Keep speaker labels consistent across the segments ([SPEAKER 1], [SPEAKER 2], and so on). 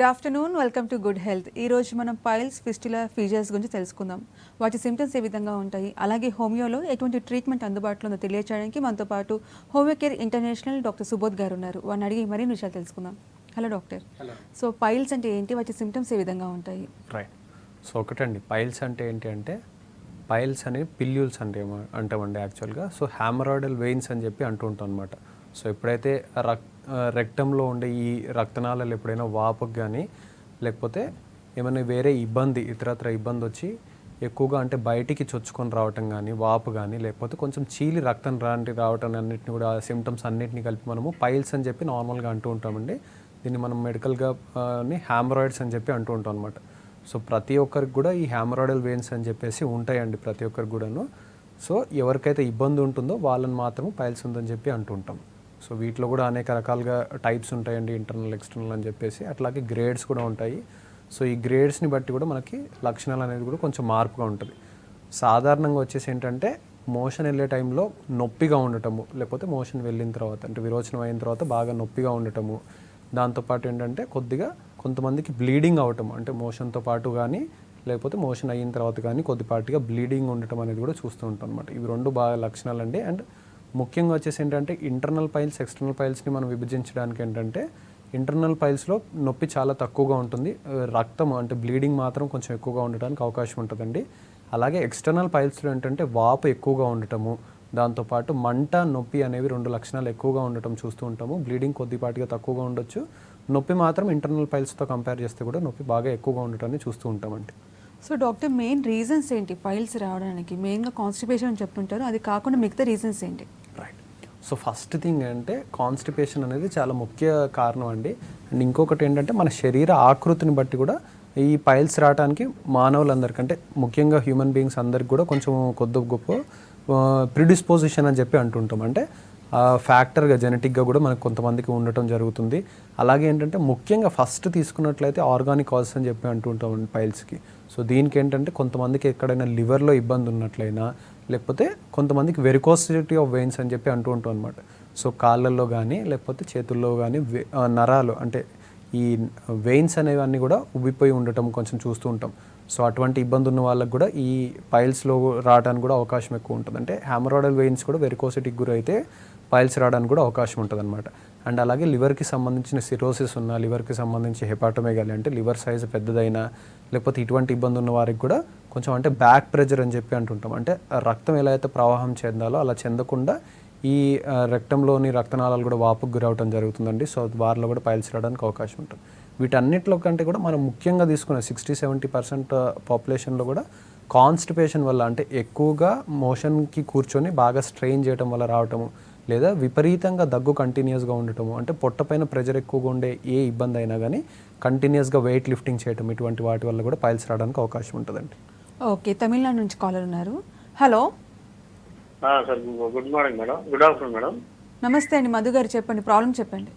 [SPEAKER 1] Good afternoon, welcome to good health. ఈ రోజు మనం పైల్స్, ఫిస్టులా, ఫీజర్స్ గురించి తెలుసుకుందాం. వాటి సిమ్టమ్స్ ఏ విధంగా ఉంటాయి, అలాగే హోమియోలో ఎటువంటి ట్రీట్మెంట్ అందుబాటులో ఉందో తెలియచేయడానికి మనతో పాటు homeo care international doctor Subodh గారు ఉన్నారు. వారిని అడిగి మరిన్ని విషయాలు తెలుసుకుందాం. Hello doctor.
[SPEAKER 2] Hello.
[SPEAKER 1] So piles అంటే ఏంటి, వాటి సిమ్టమ్స్ ఏ విధంగా ఉంటాయి?
[SPEAKER 2] రైట్. సో ఒకటండి, పైల్స్ అంటే ఏంటి అంటే పైల్స్ అనేవి పిల్యూల్స్ అంటామండి యాక్చువల్గా. సో హ్యామరాయిడల్ వెయిన్స్ అని చెప్పి అంటూ ఉంటాం అనమాట. సో ఎప్పుడైతే రెక్టంలో ఉండే ఈ రక్తనాళాలు ఎప్పుడైనా వాపుకు కానీ లేకపోతే ఏమైనా వేరే ఇతరత్ర ఇబ్బంది వచ్చి ఎక్కువగా అంటే బయటికి చొచ్చుకొని రావటం కానీ, వాపు కానీ, లేకపోతే కొంచెం చీలి రక్తం రావటం అన్నిటిని కూడా సిమ్టమ్స్ అన్నిటిని కలిపి మనము పైల్స్ అని చెప్పి నార్మల్గా అంటూ ఉంటామండి. దీన్ని మనం మెడికల్గా హ్యామరాయిడ్స్ అని చెప్పి అంటూ ఉంటాం అనమాట. సో ప్రతి ఒక్కరికి కూడా ఈ హ్యామరాయిడల్ వెయిన్స్ అని చెప్పేసి ఉంటాయండి ప్రతి ఒక్కరికి కూడాను. సో ఎవరికైతే ఇబ్బంది ఉంటుందో వాళ్ళని మాత్రం పైల్స్ ఉందని చెప్పి అంటూ ఉంటాం. సో వీటిలో కూడా అనేక రకాలుగా టైప్స్ ఉంటాయండి, ఇంటర్నల్, ఎక్స్టర్నల్ అని చెప్పేసి. అట్లాగే గ్రేడ్స్ కూడా ఉంటాయి. సో ఈ గ్రేడ్స్ని బట్టి కూడా మనకి లక్షణాలు అనేది కూడా కొంచెం మార్పుగా ఉంటుంది. సాధారణంగా వచ్చేసి ఏంటంటే మోషన్ వెళ్ళే టైంలో నొప్పిగా ఉండటము, లేకపోతే మోషన్ వెళ్ళిన తర్వాత అంటే విరోచనం అయిన తర్వాత బాగా నొప్పిగా ఉండటము, దాంతోపాటు ఏంటంటే కొద్దిగా కొంతమందికి బ్లీడింగ్ అవటము, అంటే మోషన్తో పాటు కానీ లేకపోతే మోషన్ అయిన తర్వాత కానీ కొద్దిపాటిగా బ్లీడింగ్ ఉండటం అనేది కూడా చూస్తూ ఉంటాం అనమాట. ఇవి రెండు బాగా లక్షణాలండి. అండ్ ముఖ్యంగా వచ్చేసి ఏంటంటే ఇంటర్నల్ పైల్స్, ఎక్స్టర్నల్ పైల్స్ని మనం విభజించడానికి ఏంటంటే ఇంటర్నల్ పైల్స్లో నొప్పి చాలా తక్కువగా ఉంటుంది, రక్తం అంటే బ్లీడింగ్ మాత్రం కొంచెం ఎక్కువగా ఉండడానికి అవకాశం ఉంటుందండి. అలాగే ఎక్స్టర్నల్ పైల్స్లో ఏంటంటే వాపు ఎక్కువగా ఉండటము, దాంతోపాటు మంట, నొప్పి అనేవి రెండు లక్షణాలు ఎక్కువగా ఉండటం చూస్తూ ఉంటాము. బ్లీడింగ్ కొద్దిపాటిగా తక్కువగా ఉండొచ్చు, నొప్పి మాత్రం ఇంటర్నల్ పైల్స్తో కంపేర్ చేస్తే కూడా నొప్పి బాగా ఎక్కువగా ఉండటాన్ని చూస్తూ ఉంటామండి.
[SPEAKER 1] సో డాక్టర్, మెయిన్ రీజన్స్ ఏంటి పైల్స్ రావడానికి? మెయిన్గా కాన్స్టిపేషన్ అని చెప్తుంటారు, అది కాకుండా మిగతా రీజన్స్ ఏంటి?
[SPEAKER 2] రైట్. సో ఫస్ట్ థింగ్ అంటే కాన్స్టిపేషన్ అనేది చాలా ముఖ్య కారణం అండి. అండ్ ఇంకొకటి ఏంటంటే మన శరీర ఆకృతిని బట్టి కూడా ఈ పైల్స్ రావడానికి మానవులందరికంటే ముఖ్యంగా హ్యూమన్ బీయింగ్స్ అందరికి కూడా కొంచెం కొద్ది గొప్ప ప్రిడిస్పోజిషన్ అని చెప్పి అంటుంటాం. అంటే ఫ్యాక్టర్గా జెనెటిక్గా కూడా మనకు కొంతమందికి ఉండటం జరుగుతుంది. అలాగే ఏంటంటే ముఖ్యంగా ఫస్ట్ తీసుకున్నట్లయితే ఆర్గానిక్ కాజెస్ అని చెప్పి అంటుంటాం పైల్స్కి. సో దీనికి ఏంటంటే కొంతమందికి ఎక్కడైనా లివర్లో ఇబ్బంది ఉన్నట్లయినా, లేకపోతే కొంతమందికి వెరికోసిటీ ఆఫ్ వెయిన్స్ అని చెప్పి అంటూ ఉంటాం అనమాట. సో కాళ్ళల్లో కానీ లేకపోతే చేతుల్లో కానీ నరాలు అంటే ఈ వెయిన్స్ అనేవన్నీ కూడా ఉబ్బిపోయి ఉండటం కొంచెం చూస్తూ ఉంటాం. సో అటువంటి ఇబ్బంది ఉన్న వాళ్ళకి కూడా ఈ పైల్స్లో రావడానికి కూడా అవకాశం ఎక్కువ ఉంటుంది. అంటే హ్యామరాయిడల్ వెయిన్స్ కూడా వెరికోసిటీకి గురైతే పైల్స్ రావడానికి కూడా అవకాశం ఉంటుంది అనమాట. అండ్ అలాగే లివర్కి సంబంధించిన సిరోసిస్ ఉన్న, లివర్కి సంబంధించి హెపాటోమెగాలి అంటే లివర్ సైజు పెద్దదైనా, లేకపోతే ఇటువంటి ఇబ్బంది ఉన్న వారికి కూడా కొంచెం అంటే బ్యాక్ ప్రెజర్ అని చెప్పి అంటుంటాం. అంటే రక్తం ఎలా అయితే ప్రవాహం చెందాలో అలా చెందకుండా ఈ రక్తంలోని రక్తనాళాలు కూడా వాపుకు గురవటం జరుగుతుందండి. సో వారిలో కూడా పైల్స్ రావడానికి అవకాశం ఉంటుంది. వీటన్నిటిలో కంటే కూడా మనం ముఖ్యంగా తీసుకున్న 60-70% పాపులేషన్లో కూడా కాన్స్టిపేషన్ వల్ల, అంటే ఎక్కువగా మోషన్కి కూర్చొని బాగా స్ట్రెయిన్ చేయడం వల్ల రావటము, లేదా విపరీతంగా దగ్గు కంటిన్యూస్గా ఉండటము, అంటే పొట్టపైన ప్రెజర్ ఎక్కువగా ఉండే ఏ ఇబ్బంది అయినా కానీ కంటిన్యూస్గా వెయిట్ లిఫ్టింగ్ చేయటం, ఇటువంటి వాటి వల్ల కూడా పైల్స్ రావడానికి అవకాశం ఉంటుందండి.
[SPEAKER 1] ఓకే, తమిళనాడు నుంచి కాలర్ ఉన్నారు. Hello
[SPEAKER 3] sir, good morning madam. Good afternoon madam.
[SPEAKER 1] నమస్తే అండి, మధు గారు చెప్పండి, ప్రాబ్లం చెప్పండి.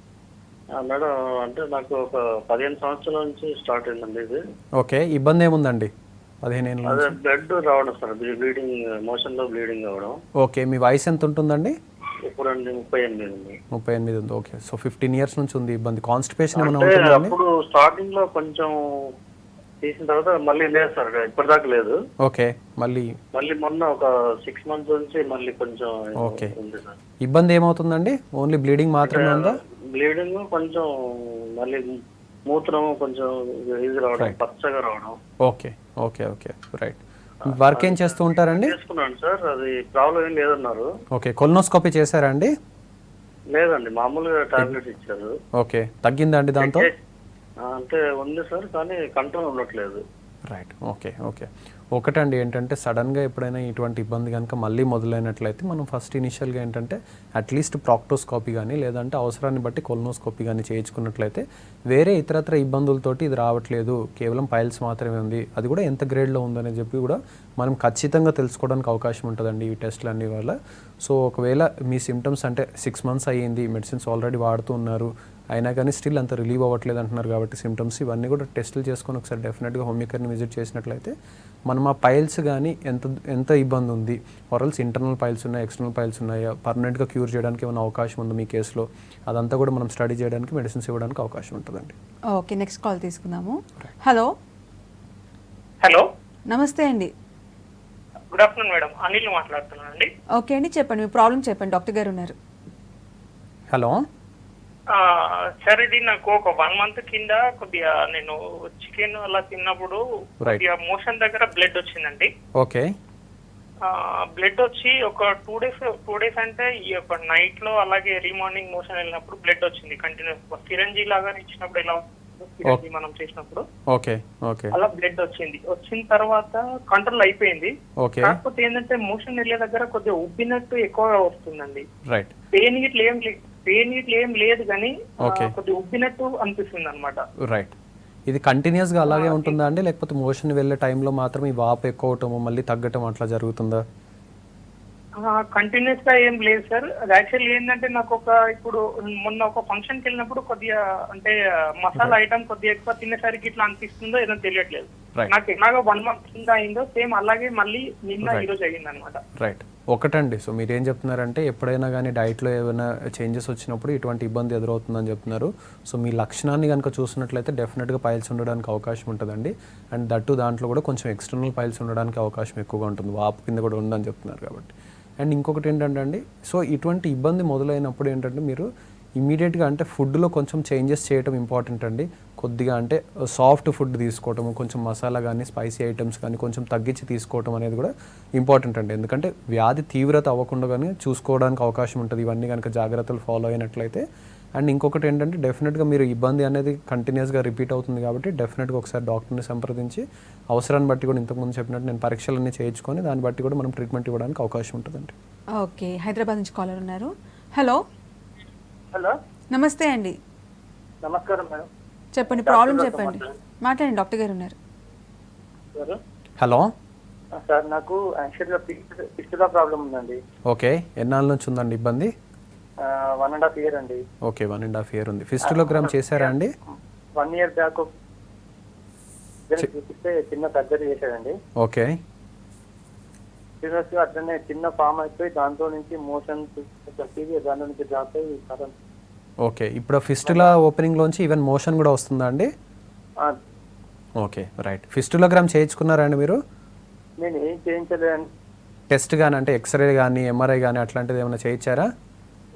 [SPEAKER 3] మేడం అంటే నాకు ఒక 15 సంవత్సరాల నుంచి స్టార్ట్ అయిందండి ఇది.
[SPEAKER 2] ఓకే, ఇబ్బంది ఏముందండి? 15 ఏళ్ళ
[SPEAKER 3] అదే బ్లడ్ రావడం సార్, బ్లీడింగ్, మోషన్ లో బ్లీడింగ్ అవ్వడం.
[SPEAKER 2] ఓకే, మీ వయసు ఎంత ఉంటుందండి?
[SPEAKER 3] ఇప్పుడు 38 ఉంది.
[SPEAKER 2] 38 ఉంది. ఓకే, సో 15 ఇయర్స్ నుంచి ఉంది ఇబ్బంది. కాన్స్టిపేషన్ ఏమైనా
[SPEAKER 3] అంటే
[SPEAKER 2] ఉంటుందా?
[SPEAKER 3] అప్పుడు స్టార్టింగ్ లో కొంచెం తీసిన తర్వాత మళ్ళీ లేదు సార్, ఇప్పటిదాకా లేదు.
[SPEAKER 2] ఓకే, మళ్ళీ
[SPEAKER 3] మొన్న ఒక 6 months నుంచి మళ్ళీ కొంచెం
[SPEAKER 2] ఓకే
[SPEAKER 3] ఉంది సార్.
[SPEAKER 2] ఇబ్బంది ఏమవుతుందండి? ఓన్లీ బ్లీడింగ్ మాత్రమే ఉందా?
[SPEAKER 3] బ్లీడింగ్ కొంచెం, మళ్ళీ మూత్రం కొంచెం ఇది రావడం, పచ్చగా రావడం.
[SPEAKER 2] Okay okay okay right. Work ఏం చేస్తూ ఉంటారండి?
[SPEAKER 3] చేసుకున్నాను సార్, అది ప్రాబ్లం ఏం లేదన్నారు.
[SPEAKER 2] ఓకే, కొలనోస్కోపీ చేశారా అండి?
[SPEAKER 3] లేదండి, మామూలుగా టాబ్లెట్స్ ఇచ్చారు.
[SPEAKER 2] ఓకే, తగ్గిందా అండి దాంతో?
[SPEAKER 3] అంటే ఉంది సార్, కానీ కంట్రోల్ ఉండట్లేదు.
[SPEAKER 2] రైట్. Okay okay. ఒకటండి ఏంటంటే సడన్గా ఎప్పుడైనా ఇటువంటి ఇబ్బంది కనుక మళ్ళీ మొదలైనట్లయితే మనం ఫస్ట్ ఇనిషియల్గా ఏంటంటే అట్లీస్ట్ ప్రాక్టోస్కోపీ కానీ లేదంటే అవసరాన్ని బట్టి కొలనోస్కోపీ కానీ చేయించుకున్నట్లయితే వేరే ఇతరత్ర ఇబ్బందులతోటి ఇది రావట్లేదు, కేవలం పైల్స్ మాత్రమే ఉంది, అది కూడా ఎంత గ్రేడ్లో ఉందని చెప్పి కూడా మనం ఖచ్చితంగా తెలుసుకోవడానికి అవకాశం ఉంటుందండి ఈ టెస్ట్లు అన్ని వల్ల. సో ఒకవేళ మీ సిమ్టమ్స్ అంటే 6 months అయ్యింది, మెడిసిన్స్ ఆల్రెడీ వాడుతూ ఉన్నారు, అయినా కానీ స్టిల్ అంత రిలీవ్ అవ్వట్లేదు అంటున్నారు కాబట్టి సిమ్టమ్స్ ఇవన్నీ కూడా టెస్టులు చేసుకొని ఒకసారి డెఫినెట్గా హోమియోకేర్ని విజిట్ చేసినట్లయితే మనం ఆ పైల్స్ కానీ ఎంత ఇబ్బంది ఉంది ఆర్ఎల్స్ ఇంటర్నల్ పైల్స్ ఉన్నాయి, ఎక్స్టర్నల్ పైల్స్ ఉన్నాయా, పర్మనెంట్గా క్యూర్ చేయడానికి ఏమైనా అవకాశం ఉంది మీ కేసులో, అదంతా కూడా మనం స్టడీ చేయడానికి మెడిసిన్స్ ఇవ్వడానికి అవకాశం ఉంటుందండి.
[SPEAKER 1] ఓకే, నెక్స్ట్ కాల్ తీసుకుందాము. హలో
[SPEAKER 3] హలో,
[SPEAKER 1] నమస్తే అండి.
[SPEAKER 3] గుడ్ ఆఫ్టర్నూన్ మేడం, అనిల్ మాట్లాడుతున్నాను అండి.
[SPEAKER 1] ఓకే అండి, చెప్పండి మీ ప్రాబ్లం చెప్పండి, డాక్టర్ గారు ఉన్నారు.
[SPEAKER 2] హలో
[SPEAKER 3] సార్, ఇది నాకు ఒక 1 month కింద కొద్దిగా నేను చికెన్ అలా తిన్నప్పుడు కొద్దిగా మోషన్ దగ్గర బ్లడ్ వచ్చిందండి.
[SPEAKER 2] ఓకే.
[SPEAKER 3] బ్లడ్ వచ్చి ఒక 2 days అంటే ఈ యొక్క నైట్ లో అలాగే ఎర్లీ మార్నింగ్ మోషన్ వెళ్ళినప్పుడు బ్లడ్ వచ్చింది కంటిన్యూస్. సిరంజీ లాగా ఇచ్చినప్పుడు ఎలా సిరంజీ మనం చేసినప్పుడు
[SPEAKER 2] ఓకే ఓకే
[SPEAKER 3] అలా బ్లడ్ వచ్చిన తర్వాత కంట్రోల్ అయిపోయింది.
[SPEAKER 2] ఓకే.
[SPEAKER 3] కాకపోతే ఏంటంటే మోషన్ వెళ్ళే దగ్గర కొద్దిగా ఉబ్బినట్టు ఎక్కువగా వస్తుందండి.
[SPEAKER 2] రైట్.
[SPEAKER 3] పెయిన్ గిట్ల ఏం లేదు కానీ కొద్దిగా ఉబ్బినట్టు అనిపిస్తుంది అనమాట.
[SPEAKER 2] రైట్. ఇది కంటిన్యూస్గా అలాగే ఉంటుందా అండి, లేకపోతే మోషన్ వెళ్ళే టైంలో మాత్రం ఈ వాపు ఎక్కువ అవటము మళ్ళీ తగ్గటం అట్లా జరుగుతుందా?
[SPEAKER 3] కంటిన్యూస్ గా ఏం లేదు సార్. అది యాక్చువల్లీ ఏంటంటే నాకు ఇప్పుడు మొన్న ఒక ఫంక్షన్ కి వెళ్ళినప్పుడు కొద్దిగా అంటే మసాలా ఐటమ్ కొద్దిగా ఎక్కువ తినేసరికి ఇట్లా అనిపిస్తుందో ఏదో తెలియట్లేదు. నాకు ఎలాగో 1 month కింద అయిందో సేమ్ అలాగే మళ్ళీ నిన్న ఈ రోజు అయ్యింది అనమాట.
[SPEAKER 2] రైట్. ఒకటండి, సో మీరు ఏం చెప్తున్నారంటే ఎప్పుడైనా కానీ డైట్లో ఏమైనా చేంజెస్ వచ్చినప్పుడు ఇటువంటి ఇబ్బంది ఎదురవుతుందని చెప్తున్నారు. సో మీ లక్షణాన్ని కనుక చూసినట్లయితే డెఫినెట్గా పైల్స్ ఉండడానికి అవకాశం ఉంటుందండి. అండ్ దట్టు దాంట్లో కూడా కొంచెం ఎక్స్టర్నల్ పైల్స్ ఉండడానికి అవకాశం ఎక్కువగా ఉంటుంది, వాపు కింద కూడా ఉందని చెప్తున్నారు కాబట్టి. అండ్ ఇంకొకటి ఏంటంటే అండి, సో ఇటువంటి ఇబ్బంది మొదలైనప్పుడు ఏంటంటే మీరు ఇమీడియట్గా అంటే ఫుడ్లో కొంచెం చేంజెస్ చేయడం ఇంపార్టెంట్ అండి. కొద్దిగా అంటే సాఫ్ట్ ఫుడ్ తీసుకోవటము, కొంచెం మసాలా కానీ స్పైసీ ఐటమ్స్ కానీ కొంచెం తగ్గించి తీసుకోవటం అనేది కూడా ఇంపార్టెంట్ అండి. ఎందుకంటే వ్యాధి తీవ్రత అవ్వకుండా కానీ చూసుకోవడానికి అవకాశం ఉంటుంది ఇవన్నీ కనుక జాగ్రత్తలు ఫాలో అయినట్లయితే. అండ్ ఇంకొకటి ఏంటంటే డెఫినెట్గా మీరు ఇబ్బంది అనేది కంటిన్యూస్గా రిపీట్ అవుతుంది కాబట్టి డెఫినెట్గా ఒకసారి డాక్టర్ని సంప్రదించి అవసరాన్ని బట్టి కూడా ఇంతకుముందు చెప్పినట్టు నేను పరీక్షలన్నీ చేయించుకొని దాన్ని బట్టి కూడా మనం ట్రీట్మెంట్ ఇవ్వడానికి అవకాశం ఉంటుందండి.
[SPEAKER 1] ఓకే, హైదరాబాద్ నుంచి కాలర్ ఉన్నారు. హలో
[SPEAKER 3] హలో,
[SPEAKER 1] నమస్తే అండి.
[SPEAKER 3] నమస్కారం మేడం.
[SPEAKER 1] చెప్పండి, ప్రాబ్లం చెప్పండి, మాట్లాడండి, డాక్టర్ గారు ఉన్నారు.
[SPEAKER 2] హలో
[SPEAKER 3] సార్, నాకు యాక్చువల్గా ఫిస్టులా ప్రాబ్లం ఉందండి.
[SPEAKER 2] ఓకే. ఎన్నాళ్ళ నుంచి ఉందండి ఇబ్బంది?
[SPEAKER 3] 1.5 year అండి.
[SPEAKER 2] ఓకే, 1.5 year ఉంది. ఫిస్టులోగ్రామ్ చేశారా అండి?
[SPEAKER 3] 1 year బ్యాక్ చూపిస్తే చిన్న సర్జరీ చేశాడండి.
[SPEAKER 2] ఓకే.
[SPEAKER 3] సీరియస్గా అట్లనే చిన్న ఫామ్ అయిపోయి దాంట్లో నుంచి మోషన్స్ దాంట్లో నుంచి డ్రాప్ అయ్యి.
[SPEAKER 2] ఓకే, ఇప్పుడు ఫిస్టులా ఓపెనింగ్లోంచి ఈవెన్ మోషన్ కూడా వస్తుందా అండి? Okay, right. ఫిస్టులోగ్రామ్ చేయించుకున్నారా అండి మీరు?
[SPEAKER 3] నేను ఏం చేయించలేదండి.
[SPEAKER 2] టెస్ట్ కానీ అంటే ఎక్స్రే కానీ ఎంఆర్ఐ కానీ అట్లాంటిది ఏమైనా చేయించారా?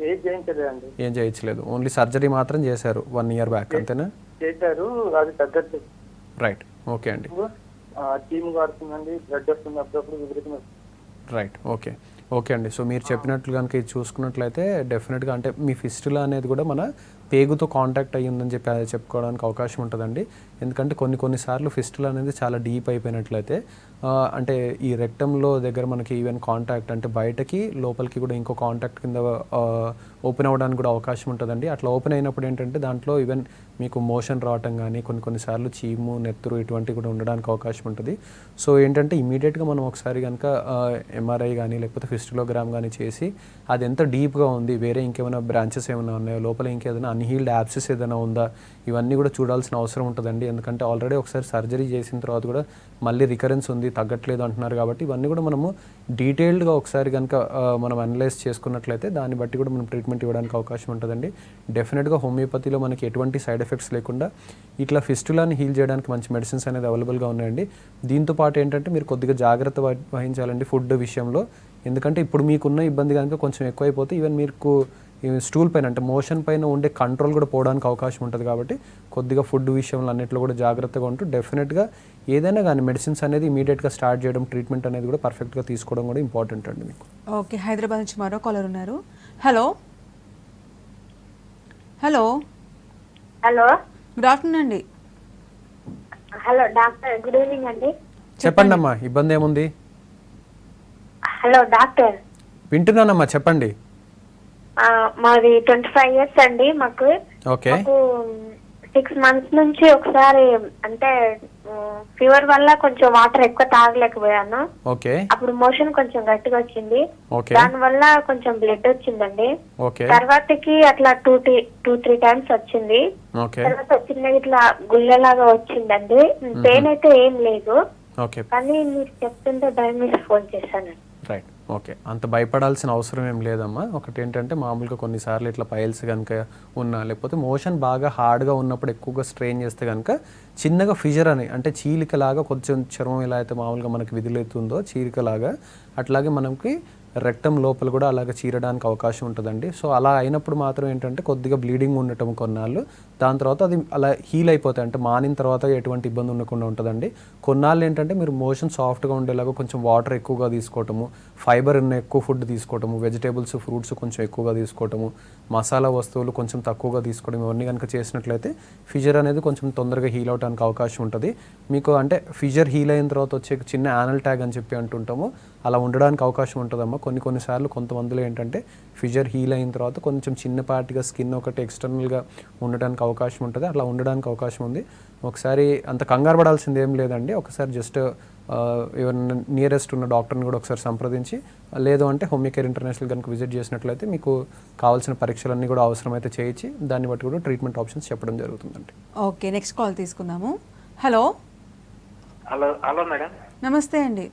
[SPEAKER 3] ఏం చేయించలేదండి.
[SPEAKER 2] ఏం చేయించలేదు, ఓన్లీ సర్జరీ మాత్రం చేశారు 1 year బ్యాక్, అంతేనా?
[SPEAKER 3] చేశారు, అది తగ్గట్లేదు.
[SPEAKER 2] రైట్. ఓకే అండి.
[SPEAKER 3] టీమ్ కాడుతుందండి, బ్లడ్ వస్తుంది అప్పుడప్పుడు విపరీతంగా.
[SPEAKER 2] రైట్. ఓకే ఓకే అండి. సో మీరు చెప్పినట్లు కనుక ఇది చూసుకున్నట్లయితే డెఫినెట్గా అంటే మీ ఫిస్టులా అనేది కూడా మన పేగుతో కాంటాక్ట్ అయ్యిందని చెప్పుకోవడానికి అవకాశం ఉంటుందండి. ఎందుకంటే కొన్నిసార్లు ఫిస్టులా అనేది చాలా డీప్ అయిపోయినట్లయితే అంటే ఈ రెక్టంలో దగ్గర మనకి ఈవెన్ కాంటాక్ట్ అంటే బయటకి లోపలికి కూడా ఇంకో కాంటాక్ట్ కింద ఓపెన్ అవ్వడానికి కూడా అవకాశం ఉంటుందండి. అట్లా ఓపెన్ అయినప్పుడు ఏంటంటే దాంట్లో ఈవెన్ మీకు మోషన్ రావటం కానీ కొన్నిసార్లు చీము నెత్తురు ఇటువంటివి కూడా ఉండడానికి అవకాశం ఉంటుంది. సో ఏంటంటే ఇమీడియట్గా మనం ఒకసారి కనుక ఎంఆర్ఐ కానీ లేకపోతే ఫిస్టులోగ్రామ్ కానీ చేసి అది ఎంత డీప్గా ఉంది, వేరే ఇంకేమైనా బ్రాంచెస్ ఏమైనా ఉన్నాయో, లోపల ఇంకేదైనా అన్హీల్డ్ యాబ్సెస్ ఏదైనా ఉందా, ఇవన్నీ కూడా చూడాల్సిన అవసరం ఉంటుందండి. ఎందుకంటే ఆల్రెడీ ఒకసారి సర్జరీ చేసిన తర్వాత కూడా మళ్ళీ రికరెన్స్ ఉంది, తగ్గట్లేదు అంటున్నారు కాబట్టి ఇవన్నీ కూడా మనము డీటెయిల్డ్గా ఒకసారి కనుక మనం అనలైజ్ చేసుకున్నట్లయితే దాన్ని బట్టి కూడా మనం ట్రీట్మెంట్ ఇవ్వడానికి అవకాశం ఉంటుందండి. డెఫినెట్గా హోమియోపతిలో మనకి ఎటువంటి సైడ్ ఎఫెక్ట్స్ లేకుండా ఇట్లా ఫిస్టులాని హీల్ చేయడానికి మంచి మెడిసిన్స్ అనేది అవైలబుల్గా ఉన్నాయండి. దీంతో పాటు ఏంటంటే మీరు కొద్దిగా జాగ్రత్త వహించాలండి ఫుడ్ విషయంలో. ఎందుకంటే ఇప్పుడు మీకున్న ఇబ్బంది కనుక కొంచెం ఎక్కువైపోతే ఈవెన్ మీకు స్టూల్ పైన అంటే మోషన్ పైన ఉండే కంట్రోల్ కూడా పోవడానికి అవకాశం ఉంటుంది. కాబట్టి కొద్దిగా ఫుడ్ విషయంలో అన్నింటిలో కూడా జాగ్రత్తగా ఉంటూ డెఫినెట్గా ఏదైనా కానీ మెడిసిన్స్ అనేది ఇమీడియట్గా స్టార్ట్ చేయడం, ట్రీట్మెంట్ అనేది కూడా పర్ఫెక్ట్గా తీసుకోవడం కూడా ఇంపార్టెంట్ అండి మీకు.
[SPEAKER 1] ఓకే, హైదరాబాద్ నుంచి మరో కాలర్ ఉన్నారు. Hello hello
[SPEAKER 4] hello,
[SPEAKER 1] good afternoon అండి.
[SPEAKER 4] హలో డాక్టర్, గుడ్ ఈవినింగ్ అండి.
[SPEAKER 2] చెప్పండి అమ్మా, ఇబ్బంది ఏముంది?
[SPEAKER 4] Hello doctor.
[SPEAKER 2] వింటున్నానమ్మా, చెప్పండి.
[SPEAKER 4] మాది 25 years అండి. మాకు
[SPEAKER 2] ఓకే.
[SPEAKER 4] 6 months నుంచి ఒకసారి అంటే ఫీవర్ వల్ల కొంచెం వాటర్ ఎక్కువ తాగలేకపోయాను.
[SPEAKER 2] ఓకే
[SPEAKER 4] అప్పుడు మోషన్ కొంచెం గట్టిగా వచ్చింది.
[SPEAKER 2] ఓకే
[SPEAKER 4] దాని వల్ల కొంచెం బ్లడ్ వచ్చిందండి.
[SPEAKER 2] ఓకే
[SPEAKER 4] తర్వాతకి అట్లా 2-3 టైమ్స్ వచ్చింది.
[SPEAKER 2] ఓకే
[SPEAKER 4] తర్వాత చిన్నగా ఇట్లా గుళ్ళలాగా వచ్చిందండి. పెయిన్ అయితే ఏం లేదు,
[SPEAKER 2] ఓకే
[SPEAKER 4] కానీ మీరు చెప్తుంటే భయం మీద ఫోన్ చేశాను.
[SPEAKER 2] రైట్. ఓకే, అంత భయపడాల్సిన అవసరం ఏం లేదమ్మా. ఒకటి ఏంటంటే మామూలుగా కొన్నిసార్లు ఇట్లా పైల్స్ కనుక ఉన్నా, లేకపోతే మోషన్ బాగా హార్డ్గా ఉన్నప్పుడు ఎక్కువగా స్ట్రెయిన్ చేస్తే కనుక చిన్నగా ఫిజర్ అని, అంటే చీలికలాగా కొంచెం చర్మం ఎలా అయితే మామూలుగా మనకి విధులవుతుందో చీలికలాగా, అట్లాగే మనకి రెక్టం లోపల కూడా అలాగ చీరడానికి అవకాశం ఉంటుందండి. సో అలా అయినప్పుడు మాత్రం ఏంటంటే కొద్దిగా బ్లీడింగ్ ఉండటం కొన్నాళ్ళు, దాని తర్వాత అది అలా హీల్ అయిపోతాయి, అంటే మానిన తర్వాత ఎటువంటి ఇబ్బంది ఉండకుండా ఉంటుందండి. కొన్నాళ్ళు ఏంటంటే మీరు మోషన్ సాఫ్ట్గా ఉండేలాగా కొంచెం వాటర్ ఎక్కువగా తీసుకోవటము, ఫైబర్ ఉన్న ఎక్కువ ఫుడ్ తీసుకోవటము, వెజిటేబుల్స్ ఫ్రూట్స్ కొంచెం ఎక్కువగా తీసుకోవటము, మసాలా వస్తువులు కొంచెం తక్కువగా తీసుకోవడం, ఇవన్నీ కనుక చేసినట్లయితే ఫిజర్ అనేది కొంచెం తొందరగా హీల్ అవడానికి అవకాశం ఉంటుంది. మీకు అంటే ఫిజర్ హీల్ అయిన తర్వాత వచ్చే చిన్న యానల్ ట్యాగ్ అని చెప్పి అంటుంటాము, అలా ఉండడానికి అవకాశం ఉంటుందమ్మా. కొన్నిసార్లు కొంతమందిలో ఏంటంటే ఫిజర్ హీల్ అయిన తర్వాత కొంచెం చిన్నపాటిగా స్కిన్ ఒకటి ఎక్స్టర్నల్గా ఉండడానికి అవకాశం ఉంటుంది, అట్లా ఉండడానికి అవకాశం ఉంది. ఒకసారి అంత కంగారు పడాల్సింది ఏం లేదండి. ఒకసారి జస్ట్ ఎవరైనా నియరెస్ట్ ఉన్న డాక్టర్ని కూడా ఒకసారి సంప్రదించి, లేదు అంటే హోమియోకేర్ ఇంటర్నేషనల్ కనుక విజిట్ చేసినట్లయితే మీకు కావాల్సిన పరీక్షలన్నీ కూడా అవసరమైతే చేయించి దాన్ని బట్టి కూడా ట్రీట్మెంట్ ఆప్షన్స్ చెప్పడం జరుగుతుందండి.
[SPEAKER 1] ఓకే, నెక్స్ట్ కాల్ తీసుకుందాము. హలో
[SPEAKER 3] హలో హలో మేడం,
[SPEAKER 1] నమస్తే అండి.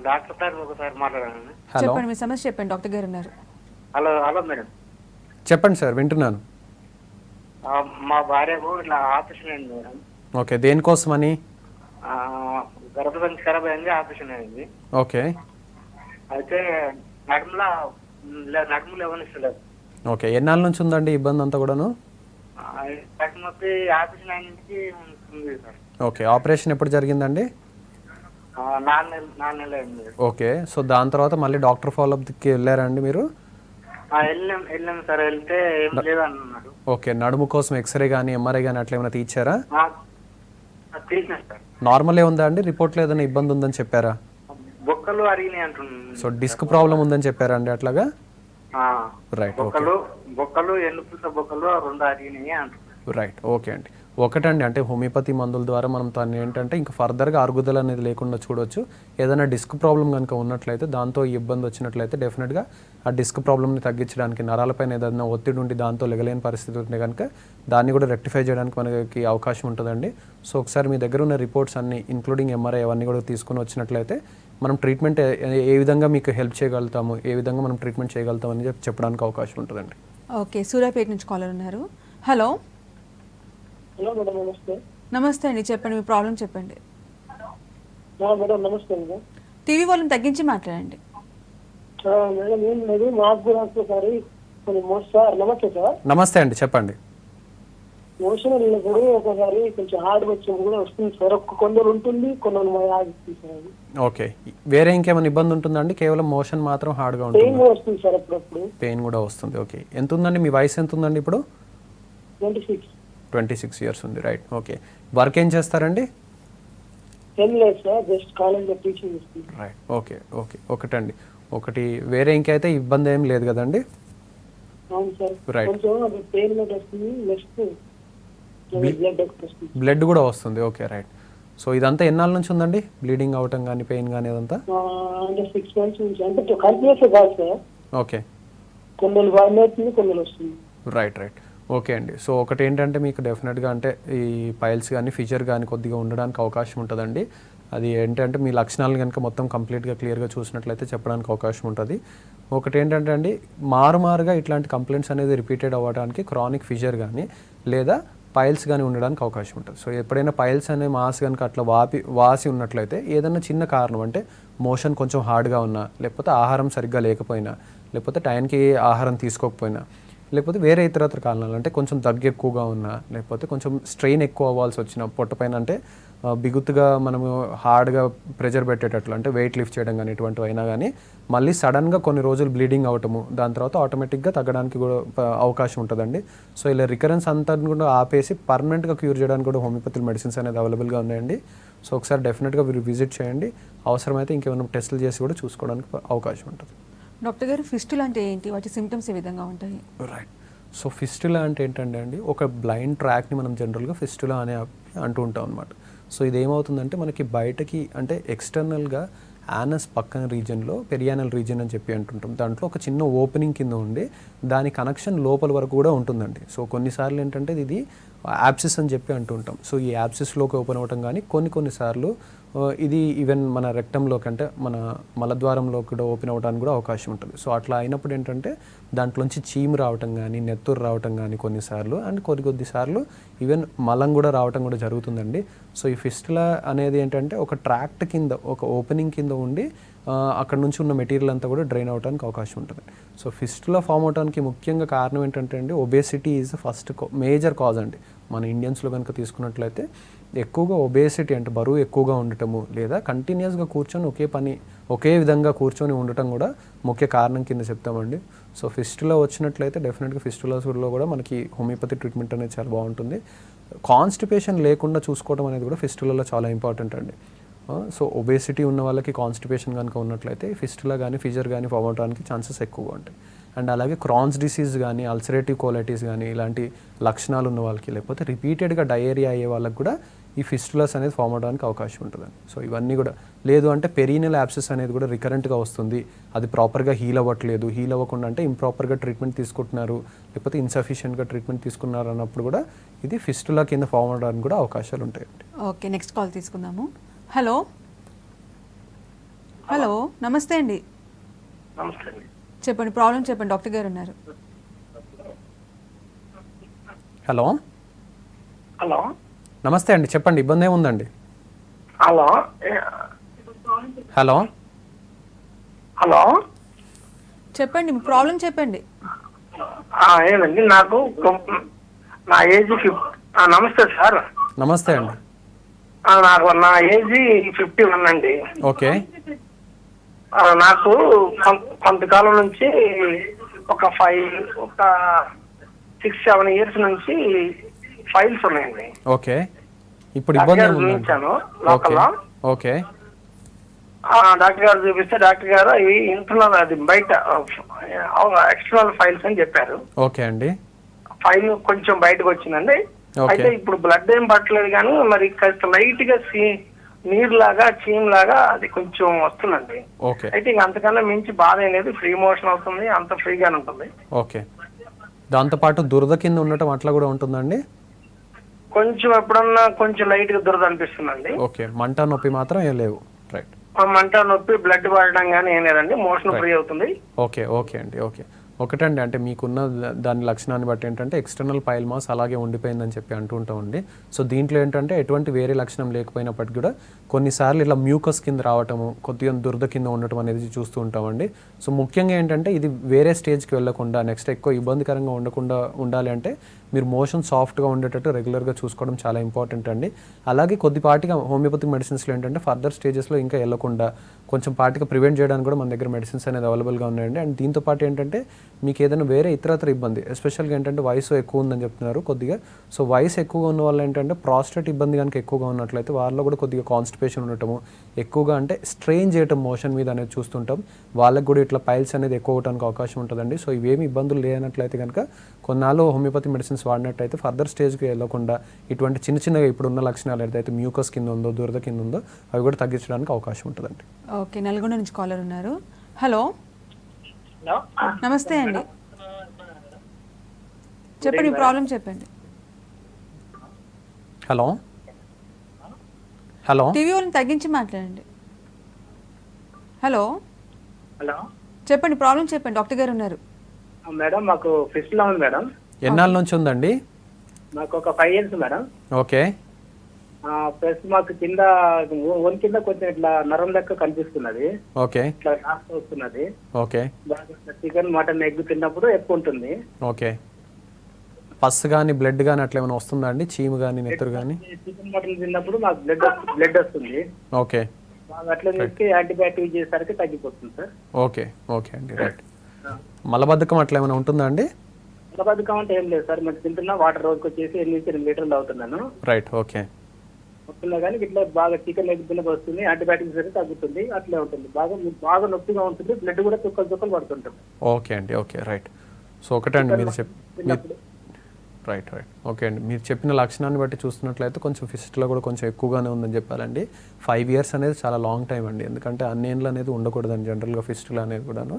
[SPEAKER 3] డాక్టర్ సార్ ఒకసారి మాట్లాడాను.
[SPEAKER 2] హలో,
[SPEAKER 1] చెప్పండి, మీ సమస్య చెప్పండి, డాక్టర్ గారు ఉన్నారు.
[SPEAKER 3] హలో హలో మేడం,
[SPEAKER 2] చెప్పండి సార్, వింటున్నాను.
[SPEAKER 3] మా భార్యకు ఇట్లా ఆపరేషన్ అయింది మేడం.
[SPEAKER 2] ఓకే, దేనికోసమని?
[SPEAKER 3] గర్భసంచి ఖరాబ్ అయింది, ఆపరేషన్ అయింది.
[SPEAKER 2] ఓకే
[SPEAKER 3] అయితే నడుము లేవనిస్తలేదు.
[SPEAKER 2] ఓకే, ఎన్నాళ్ళ నుంచి ఉందండి ఇబ్బంది అంతా కూడాను?
[SPEAKER 3] నొప్పి ఆపరేషన్ అయినకి ఉంది సార్.
[SPEAKER 2] ఓకే, ఆపరేషన్ ఎప్పుడు జరిగిందండి?
[SPEAKER 3] 4 నెలలు అయింది.
[SPEAKER 2] ఓకే, సో దాని తర్వాత మళ్ళీ డాక్టర్ ఫాలోఅప్కి వెళ్ళారండి మీరు?
[SPEAKER 3] వెళ్ళాం సార్, వెళ్తే ఏం లేదు అన్నాడు.
[SPEAKER 2] ఓకే, నడుము కోసం ఎక్స్రే కానీ ఎంఆర్ఐ కానీ అట్లా ఏమైనా తీర్చారా?
[SPEAKER 3] తీసిన సార్.
[SPEAKER 2] నార్మలే ఉందా అండి? రిపోర్ట్లో ఏదైనా ఇబ్బంది ఉందని చెప్పారా?
[SPEAKER 3] బొక్కలు అరిగినాయి అంటున్నాను.
[SPEAKER 2] సో డిస్క్ ప్రాబ్లం ఉందని చెప్పారా అండి అట్లాగా? రైట్. ఓకే,
[SPEAKER 3] బొక్కలు ఎన్నుపూస బొక్కలు 2 అరిగినాయి అంటున్నాను.
[SPEAKER 2] రైట్. ఓకే అండి. ఒకటండి, అంటే హోమియోపతి మందుల ద్వారా మనం దాన్ని ఏంటంటే ఇంకా ఫర్దర్గా అరుగుదల అనేది లేకుండా చూడొచ్చు. ఏదైనా డిస్క్ ప్రాబ్లం కనుక ఉన్నట్లయితే, దాంతో ఇబ్బంది వచ్చినట్లయితే డెఫినెట్గా ఆ డిస్క్ ప్రాబ్లమ్ని తగ్గించడానికి, నరాలపైన ఏదైనా ఒత్తిడి ఉండి దాంతో లెగలేని పరిస్థితి ఉంటే కనుక దాన్ని కూడా రెక్టిఫై చేయడానికి మనకి అవకాశం ఉంటుందండి. సో ఒకసారి మీ దగ్గర ఉన్న రిపోర్ట్స్ అన్ని ఇంక్లూడింగ్ ఎంఆర్ఐ అవన్నీ కూడా తీసుకొని వచ్చినట్లయితే మనం ట్రీట్మెంట్ ఏ విధంగా మీకు హెల్ప్ చేయగలుగుతాము, ఏ విధంగా మనం ట్రీట్మెంట్ చేయగలుగుతాం అని చెప్పడానికి అవకాశం ఉంటుందండి.
[SPEAKER 1] ఓకే, సూర్యాపేట నుంచి కాలర్ ఉన్నారు. హలో
[SPEAKER 5] హలో మేడం, నమస్తే.
[SPEAKER 1] నమస్తే అండి, చెప్పండి, మీ ప్రాబ్లం చెప్పండి.
[SPEAKER 5] మేడం నమస్తే మేడం.
[SPEAKER 1] టీవీ వాల్యూమ్ తగ్గించి మాట్లాడండి.
[SPEAKER 5] మేడం ఏం లేదు, మాకు కూడా ఒకసారి కొన్ని సార్. నమస్తే సార్.
[SPEAKER 2] నమస్తే అండి, చెప్పండి.
[SPEAKER 5] మోషన్ వెళ్ళినప్పుడు ఒకసారి కొంచెం హార్డ్ వచ్చినప్పుడు కూడా వస్తుంది సార్. కొందరు ఉంటుంది, కొందరు ఆగిస్తుంది సార్.
[SPEAKER 2] ఓకే, వేరే ఇంకేమైనా ఇబ్బంది ఉంటుందండి? కేవలం మోషన్ మాత్రం హార్డ్గా ఉంటుంది?
[SPEAKER 5] పెయిన్ కూడా వస్తుంది సార్ అప్పుడప్పుడు.
[SPEAKER 2] పెయిన్ కూడా వస్తుంది. ఓకే, ఎంత ఉందండి? మీ వయసు ఎంత ఉందండి ఇప్పుడు?
[SPEAKER 5] 26
[SPEAKER 2] ఇయర్స్ ఉంది. రైట్. ఓకే, వర్క్ ఏం చేస్తారండి?
[SPEAKER 5] ఏం లేదు సార్, జస్ట్ కాలేజ్లో టీచింగ్ చేస్తుంది.
[SPEAKER 2] రైట్. ఓకే ఓకే, ఒకటి వేరే ఇంకైతే ఇబ్బంది ఏం లేదు కదండి?
[SPEAKER 5] అవును సార్.
[SPEAKER 2] రైట్.
[SPEAKER 5] కొంచెం అది పెయిన్ కూడా వస్తుంది, నెక్స్ట్ బ్లడ్ వస్తుంది.
[SPEAKER 2] బ్లడ్ కూడా వస్తుంది. Okay, right. సో ఇదంతా ఎన్నాళ్ళ నుంచి ఉందండి? బ్లీడింగ్ అవటం కానీ పెయిన్ కానీ అదంతా?
[SPEAKER 5] అంటే 6 months నుంచి. అంటే కంటిన్యూస్ కాదు సార్.
[SPEAKER 2] ఓకే,
[SPEAKER 5] కొందరు బాగా అవుతుంది, కొందరు వస్తుంది.
[SPEAKER 2] రైట్. ఓకే అండి. సో ఒకటి ఏంటంటే మీకు డెఫినెట్గా అంటే ఈ పైల్స్ కానీ ఫిజర్ కానీ కొద్దిగా ఉండడానికి అవకాశం ఉంటుందండి. అది ఏంటంటే మీ లక్షణాలను కనుక మొత్తం కంప్లీట్గా క్లియర్గా చూసినట్లయితే చెప్పడానికి అవకాశం ఉంటుంది. ఒకటి ఏంటంటే అండి, మారుమారుగా ఇట్లాంటి కంప్లైంట్స్ అనేది రిపీటెడ్ అవ్వడానికి క్రానిక్ ఫిజర్ కానీ లేదా పైల్స్ కానీ ఉండడానికి అవకాశం ఉంటుంది. సో ఎప్పుడైనా పైల్స్ అనే మాస్ కనుక అట్లా వాసి ఉన్నట్లయితే ఏదైనా చిన్న కారణం, అంటే మోషన్ కొంచెం హార్డ్గా ఉన్నా, లేకపోతే ఆహారం సరిగ్గా లేకపోయినా, లేకపోతే టైంకి ఆహారం తీసుకోకపోయినా, లేకపోతే వేరే ఇతరత్ర కారణాలు, అంటే కొంచెం దగ్గు ఎక్కువగా ఉన్నా, లేకపోతే కొంచెం స్ట్రెయిన్ ఎక్కువ అవ్వాల్సి వచ్చిన పొట్టపైన, అంటే బిగుతుగా మనము హార్డ్గా ప్రెజర్ పెట్టేటట్లు, అంటే వెయిట్ లిఫ్ట్ చేయడం కానీ ఇటువంటివి అయినా కానీ మళ్ళీ సడన్గా కొన్ని రోజులు బ్లీడింగ్ అవటము, దాని తర్వాత ఆటోమేటిక్గా తగ్గడానికి కూడా అవకాశం ఉంటుందండి. సో ఇలా రికరెన్స్ అంతా కూడా ఆపేసి పర్మనెంట్గా క్యూర్ చేయడానికి కూడా హోమియోపతి మెడిసిన్స్ అనేది అవైలబుల్గా ఉన్నాయండి. సో ఒకసారి డెఫినెట్గా మీరు విజిట్ చేయండి. అవసరమైతే ఇంకేమైనా టెస్టులు చేసి కూడా చూసుకోవడానికి అవకాశం ఉంటుంది.
[SPEAKER 1] డాక్టర్ గారు, ఫిస్టులా అంటే ఏంటి? వాటి సిమ్టమ్స్ ఏ విధంగా ఉంటాయి?
[SPEAKER 2] రైట్. సో ఫిస్టులా అంటే ఏంటంటే అండి, ఒక బ్లైండ్ ట్రాక్ని మనం జనరల్గా ఫిస్టులా అని అంటూ ఉంటాం అనమాట. సో ఇది ఏమవుతుందంటే మనకి బయటకి అంటే ఎక్స్టర్నల్గా యానస్ పక్కన రీజన్లో పెరియానల్ రీజన్ అని చెప్పి అంటుంటాం. దాంట్లో ఒక చిన్న ఓపెనింగ్ కింద ఉండి దాని కనెక్షన్ లోపల వరకు కూడా ఉంటుందండి. సో కొన్నిసార్లు ఏంటంటే ఇది యాప్సిస్ అని చెప్పి అంటుంటాం. సో ఈ యాప్సిస్లోకి ఓపెన్ అవ్వటం కానీ కొన్నిసార్లు ఇది ఈవెన్ మన రెక్టంలోకి అంటే మన మలద్వారంలోకి కూడా ఓపెన్ అవ్వడానికి కూడా అవకాశం ఉంటుంది. సో అట్లా అయినప్పుడు ఏంటంటే దాంట్లోంచి చీము రావటం కానీ నెత్తురు రావటం కానీ కొన్నిసార్లు అండ్ కొద్దిసార్లు ఈవెన్ మలం కూడా రావటం కూడా జరుగుతుందండి. సో ఈ ఫిస్టులా అనేది ఏంటంటే ఒక ట్రాక్ట్ కింద ఒక ఓపెనింగ్ కింద ఉండి అక్కడ నుంచి ఉన్న మెటీరియల్ అంతా కూడా డ్రైన్ అవడానికి అవకాశం ఉంటుంది. సో ఫిస్టులా ఫామ్ అవడానికి ముఖ్యంగా కారణం ఏంటంటే అండి obesity is the first major cause అండి. మన ఇండియన్స్లో కనుక తీసుకున్నట్లయితే ఎక్కువగా ఒబేసిటీ అంటే బరువు ఎక్కువగా ఉండటము లేదా కంటిన్యూస్గా కూర్చొని ఒకే విధంగా కూర్చొని ఉండటం కూడా ముఖ్య కారణం కింద చెప్తామండి. సో ఫిస్టులా వచ్చినట్లయితే డెఫినెట్గా ఫిస్టులాస్లో కూడా మనకి హోమియోపతి ట్రీట్మెంట్ అనేది చాలా బాగుంటుంది. కాన్స్టిపేషన్ లేకుండా చూసుకోవడం అనేది కూడా ఫిస్టులలో చాలా ఇంపార్టెంట్ అండి. సో ఒబేసిటీ ఉన్న వాళ్ళకి కాన్స్టిపేషన్ కనుక ఉన్నట్లయితే ఫిస్టులా కానీ ఫిజర్ కానీ ఫామ్ అవడానికి ఛాన్సెస్ ఎక్కువగా ఉంటాయి. అండ్ అలాగే క్రాన్స్ డిసీజ్ కానీ అల్సరేటివ్ కోలైటిస్ కానీ ఇలాంటి లక్షణాలు ఉన్న వాళ్ళకి లేకపోతే రిపీటెడ్గా డయేరియా అయ్యే వాళ్ళకి కూడా ఈ ఫిస్టులాస్ అనేది ఫామ్ అవడానికి అవకాశం ఉంటుందండి. సో ఇవన్నీ కూడా లేదు అంటే పెరీనల్ యాప్సిస్ అనేది కూడా రికరెంట్గా వస్తుంది, అది ప్రాపర్గా హీల్ అవ్వట్లేదు, హీల్ అవ్వకుండా అంటే ఇంప్రాపర్గా ట్రీట్మెంట్ తీసుకుంటున్నారు లేకపోతే ఇన్సఫిషియెంట్గా ట్రీట్మెంట్ తీసుకున్నారు అన్నప్పుడు కూడా ఇది ఫిస్టులా కింద ఫామ్ అవడానికి కూడా అవకాశాలు ఉంటాయండి.
[SPEAKER 1] ఓకే, నెక్స్ట్ కాల్ తీసుకుందాము. హలో నమస్తే అండి.
[SPEAKER 3] నమస్తే అండి.
[SPEAKER 1] చెప్పండి, ప్రాబ్లం చెప్పండి, డాక్టర్ గారు ఉన్నారు.
[SPEAKER 2] హలో
[SPEAKER 3] హలో
[SPEAKER 2] నమస్తే అండి, చెప్పండి, ఇబ్బంది ఏముందండి?
[SPEAKER 3] హలో
[SPEAKER 2] హలో
[SPEAKER 3] హలో
[SPEAKER 1] చెప్పండి, మీ ప్రాబ్లం చెప్పండి.
[SPEAKER 3] ఏమండి నాకు నా ఏజ్ నమస్తే సార్.
[SPEAKER 2] నమస్తే అండి.
[SPEAKER 3] నా ఏజ్ 51 అండి.
[SPEAKER 2] ఓకే.
[SPEAKER 3] నాకు కొంతకాలం నుంచి ఒక 6-7 ఇయర్స్ నుంచి ఫైల్స్ ఉన్నాయండి.
[SPEAKER 2] ఓకే, ఇప్పుడు ఇబ్బంది
[SPEAKER 3] చూపించాను లోకల్లో.
[SPEAKER 2] ఓకే.
[SPEAKER 3] డాక్టర్ గారు చూపిస్తే డాక్టర్ గారు ఇవి ఇంటర్నల్ అది బయట ఎక్స్టర్నల్ ఫైల్స్ అని చెప్పారు.
[SPEAKER 2] ఓకే అండి.
[SPEAKER 3] ఫైల్ కొంచెం బయటకు వచ్చిందండి. అయితే ఇప్పుడు బ్లడ్ ఏం పట్టలేదు కానీ మరి కాస్త లైట్ గా నీరు లాగా చీమ్ లాగా అది కొంచెం వస్తుందండి.
[SPEAKER 2] ఓకే.
[SPEAKER 3] అయితే ఇంక అంతకన్నా మించి బాధ అనేది ఫ్రీ మోషన్ అవుతుంది, అంత ఫ్రీగానే ఉంటుంది.
[SPEAKER 2] ఓకే. దాంతోపాటు దురద కింద ఉండటం అట్లా కూడా ఉంటుందండి?
[SPEAKER 3] కొంచెం ఎప్పుడన్నా కొంచెం లైట్ గా దురద అనిపిస్తుందండి.
[SPEAKER 2] ఓకే, మంట నొప్పి మాత్రం ఏం లేవు. రైట్.
[SPEAKER 3] మంట నొప్పి బ్లడ్ పడడం కానీ ఏం లేదండి, మోషన్ ఫ్రీ అవుతుంది.
[SPEAKER 2] ఓకే ఓకే అండి. ఓకే. ఒకటండి, అంటే మీకున్న దాని లక్షణాన్ని బట్టి ఏంటంటే ఎక్స్టర్నల్ పైల్ మాస్ అలాగే ఉండిపోయిందని చెప్పి అంటూ ఉంటామండి. సో దీంట్లో ఏంటంటే ఎటువంటి వేరే లక్షణం లేకపోయినప్పటికీ కూడా కొన్నిసార్లు ఇలా మ్యూకస్ కింద రావటము కొద్దిగా దురద కింద ఉండటం అనేది చూస్తూ ఉంటామండి. సో ముఖ్యంగా ఏంటంటే ఇది వేరే స్టేజ్కి వెళ్ళకుండా నెక్స్ట్ ఎక్కువ ఇబ్బందికరంగా ఉండకుండా ఉండాలి అంటే మీరు మోషన్ సాఫ్ట్గా ఉండేటట్టు రెగ్యులర్గా చూసుకోవడం చాలా ఇంపార్టెంట్ అండి. అలాగే కొద్దిపాటిగా హోమియోపతిక్ మెడిసిన్స్లో ఏంటంటే ఫర్దర్ స్టేజెస్లో ఇంకా వెళ్ళకుండా కొంచెం పాటిగా ప్రివెంట్ చేయడానికి కూడా మన దగ్గర మెడిసిన్స్ అనేది అవైలబుల్గా ఉన్నాయండి. అండ్ దీంతో పాటు ఏంటంటే మీకు ఏదైనా వేరే ఇతరత్ర ఇబ్బంది ఎస్పెషల్గా ఏంటంటే వయసు ఎక్కువ ఉందని చెప్తున్నారు కొద్దిగా. సో వయసు ఎక్కువగా ఉన్న వాళ్ళు ఏంటంటే ప్రాస్టేట్ ఇబ్బంది కనుక ఎక్కువగా ఉన్నట్లయితే వాళ్ళలో కూడా కొద్దిగా కాన్స్టిపేషన్ ఉండటము ఎక్కువగా అంటే స్ట్రెయిన్ చేయటం మోషన్ మీద అనేది చూస్తుంటాం. వాళ్ళకి కూడా ఇట్లా పైల్స్ అనేది ఎక్కువ అవడానికి అవకాశం ఉంటుందండి. సో ఇవేమి ఇబ్బందులు లేనట్లయితే కనుక కొన్నాళ్ళు హోమియోపతి మెడిసిన్స్ వాడినట్టయితే ఫర్దర్ స్టేజ్కి వెళ్ళకుండా ఇటువంటి చిన్నగా ఇప్పుడున్న లక్షణాలు ఏదైతే మ్యూకస్ కింద ఉందో దురద కింద ఉందో అవి కూడా తగ్గించడానికి అవకాశం ఉంటుందండి.
[SPEAKER 1] ఓకే, నల్గొండ నుంచి కాలర్ ఉన్నారు. హలో నమస్తే అండి, చెప్పండి, మీ ప్రాబ్లం చెప్పండి.
[SPEAKER 2] హలో హలో
[SPEAKER 1] టీవీ వాళ్ళని తగ్గించి మాట్లాడండి. హలో
[SPEAKER 3] హలో
[SPEAKER 1] చెప్పండి, ప్రాబ్లం చెప్పండి, డాక్టర్ గారు ఉన్నారు.
[SPEAKER 3] మేడం మాకు ఫిస్టులా ఉంది మేడం.
[SPEAKER 2] ఎన్నాళ్ళ నుంచి ఉందండి?
[SPEAKER 3] నాకు ఒక 5 years మేడం.
[SPEAKER 2] ఓకే.
[SPEAKER 3] ప్లస్ మాకు కింద ఒంటి కింద కొంచెం ఇట్లా నరం లెక్క కనిపిస్తున్నది.
[SPEAKER 2] ఓకే.
[SPEAKER 3] ఇట్లా వస్తున్నది.
[SPEAKER 2] ఓకే.
[SPEAKER 3] చికెన్ మటన్ ఎగ్ తిన్నప్పుడు ఎక్కువ ఉంటుంది.
[SPEAKER 2] ఓకే. పస్ కానీ బ్లడ్ కానీ అట్లా ఏమైనా వస్తుందా అండి? చీము కానీ నెత్తురు కానీ?
[SPEAKER 3] చికెన్ మటన్ తిన్నప్పుడు మాకు బ్లడ్ వస్తుంది.
[SPEAKER 2] ఓకే.
[SPEAKER 3] అట్లా చెప్పి యాంటీబయాటిక్ చేసరికి తగ్గిపోతుంది సార్.
[SPEAKER 2] ఓకే ఓకే అండి, రైట్. మలబద్ధకం అట్లా ఏమైనా ఉంటుందా అండి?
[SPEAKER 3] మలబద్ధకం అంటే ఏం లేదు సార్, మరి తింటున్నా వాటర్ రోజుకి వచ్చేసి 8 లీటర్లు అవుతున్నాను.
[SPEAKER 2] రైట్. ఓకే.
[SPEAKER 3] వస్తున్నా కానీ ఇట్లా బాగా చికెన్ ఎగ్ తిన్నప్పుడు వస్తుంది, యాంటీబయాటిక్స్ అయితే తగ్గుతుంది, అట్లే ఉంటుంది. బాగా నొప్పిగా ఉంటుంది, బ్లడ్ కూడా చుక్కలు పడుతుంటుంది.
[SPEAKER 2] ఓకే అండి. Okay, right. సో ఒకటండి మీరు రైట్ రైట్ ఓకే అండి. మీరు చెప్పిన లక్షణాన్ని బట్టి చూస్తున్నట్లయితే కొంచెం ఫిస్టులా కూడా కొంచెం ఎక్కువగానే ఉందని చెప్పాలండి. 5 years అనేది చాలా లాంగ్ టైం అండి, ఎందుకంటే అన్నేళ్ళు అనేది ఉండకూడదండి జనరల్గా ఫిస్టులా అనేది కూడాను.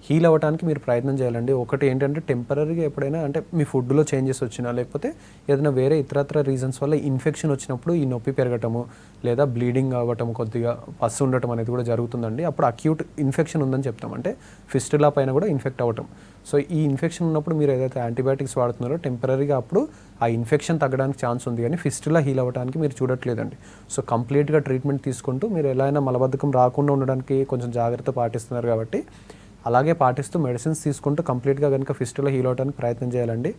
[SPEAKER 2] హీల్ అవ్వడానికి మీరు ప్రయత్నం చేయాలండి. ఒకటి ఏంటంటే టెంపరీగా ఎప్పుడైనా అంటే మీ ఫుడ్లో చేంజెస్ వచ్చినా లేకపోతే ఏదైనా వేరే ఇతరత్ర రీజన్స్ వల్ల ఇన్ఫెక్షన్ వచ్చినప్పుడు ఈ నొప్పి పెరగటము లేదా బ్లీడింగ్ అవ్వటం, కొద్దిగా పస్సు ఉండటం అనేది కూడా జరుగుతుందండి. అప్పుడు అక్యూట్ ఇన్ఫెక్షన్ ఉందని చెప్తాం, అంటే ఫిస్టులా పైన కూడా ఇన్ఫెక్ట్ అవ్వటం. సో ఈ ఇన్ఫెక్షన్ ఉన్నప్పుడు మీరు ఏదైతే యాంటీబయాటిక్స్ వాడుతున్నారో టెంపరీగా అప్పుడు ఆ ఇన్ఫెక్షన్ తగ్గడానికి ఛాన్స్ ఉంది, కానీ ఫిస్టులా హీల్ అవ్వడానికి మీరు చూడట్లేదండి. సో కంప్లీట్గా ట్రీట్మెంట్ తీసుకుంటూ మీరు ఎలా అయినా మలబద్ధకం రాకుండా ఉండడానికి కొంచెం జాగ్రత్త పాటిస్తున్నారు కాబట్టి అలాగే పాటిస్తూ మెడిసిన్స్ తీసుకుంటూ కంప్లీట్గా కనుక ఫిస్టులా హీల్ అవ్వడానికి ప్రయత్నం చేయాలండి.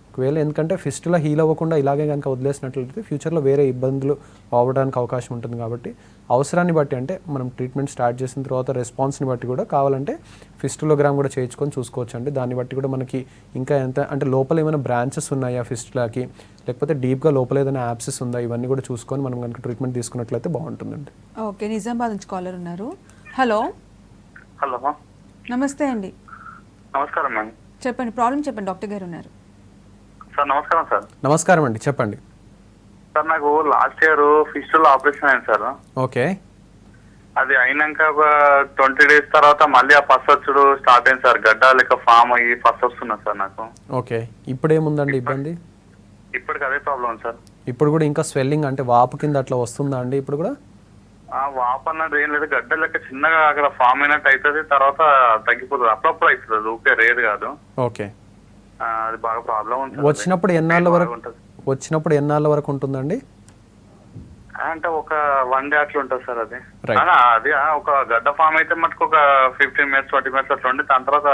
[SPEAKER 2] ఒకవేళ ఎందుకంటే ఫిస్టులా హీల్ అవ్వకుండా ఇలాగే కనుక వదిలేసినట్లయితే ఫ్యూచర్లో వేరే ఇబ్బందులు అవ్వడానికి అవకాశం ఉంటుంది. కాబట్టి అవసరాన్ని బట్టి, అంటే మనం ట్రీట్మెంట్ స్టార్ట్ చేసిన తర్వాత రెస్పాన్స్ని బట్టి కూడా కావాలంటే ఫిస్టులోగ్రామ్ కూడా చేయించుకొని చూసుకోవచ్చు అండి. దాన్ని బట్టి కూడా మనకి ఇంకా ఎంత అంటే లోపల ఏమైనా బ్రాంచెస్ ఉన్నాయా ఫిస్టులాకి, లేకపోతే డీప్గా లోపల ఏదైనా యాప్సెస్ ఉందా, ఇవన్నీ కూడా చూసుకొని మనం కనుక ట్రీట్మెంట్ తీసుకున్నట్లయితే బాగుంటుందండి.
[SPEAKER 1] ఓకే, నిజామాబాద్ నుంచి కాలర్ ఉన్నారు. హలో.
[SPEAKER 6] హలో
[SPEAKER 1] నమస్తే అండి.
[SPEAKER 6] నమస్కారం మ్యామ్.
[SPEAKER 1] చెప్పండి, ప్రాబ్లం చెప్పండి, డాక్టర్ గారు ఉన్నారు.
[SPEAKER 6] సార్ నమస్కారం సార్.
[SPEAKER 2] నమస్కారం అండి, చెప్పండి.
[SPEAKER 6] సార్ నాకు లాస్ట్ ఇయర్ ఫిస్టులా ఆపరేషన్ అయింది సార్.
[SPEAKER 2] ఓకే.
[SPEAKER 6] అది అయినాక ఒక 20 days తర్వాత మళ్ళీ ఆ పస్ వచ్చుడు స్టార్ట్ అయింది సార్. గడ్డ లెక్క ఫామ్ అయ్యి పస్ వస్తున్నా సార్ నాకు.
[SPEAKER 2] ఓకే, ఇప్పుడు ఏముందండి ఇబ్బంది?
[SPEAKER 6] ఇప్పటికి అదే ప్రాబ్లం సార్.
[SPEAKER 2] ఇప్పుడు కూడా ఇంకా స్వెల్లింగ్ అంటే వాపు కింద అట్లా వస్తుందా అండి ఇప్పుడు కూడా?
[SPEAKER 6] వాప్ అన్నది ఏం లేదు, గడ్డ లెక్క చిన్నగా అక్కడ ఫామ్ అయినట్టు అవుతుంది, తర్వాత తగ్గిపోతుంది. అప్పుడప్పుడు అవుతుంది, ఊకే రేర్ కాదు.
[SPEAKER 2] ఓకే,
[SPEAKER 6] అది బాగా ప్రాబ్లం ఉంది.
[SPEAKER 2] వచ్చినప్పుడు ఎన్నాళ్ళ వరకు ఉంటుందండి?
[SPEAKER 6] అంటే ఒక 1 day అట్లా ఉంటుంది సార్. అది
[SPEAKER 2] Right.
[SPEAKER 6] అది ఒక గడ్డ ఫామ్ అయితే మటుకు ఒక 15 minutes 20 minutes అట్లా ఉండి దాని తర్వాత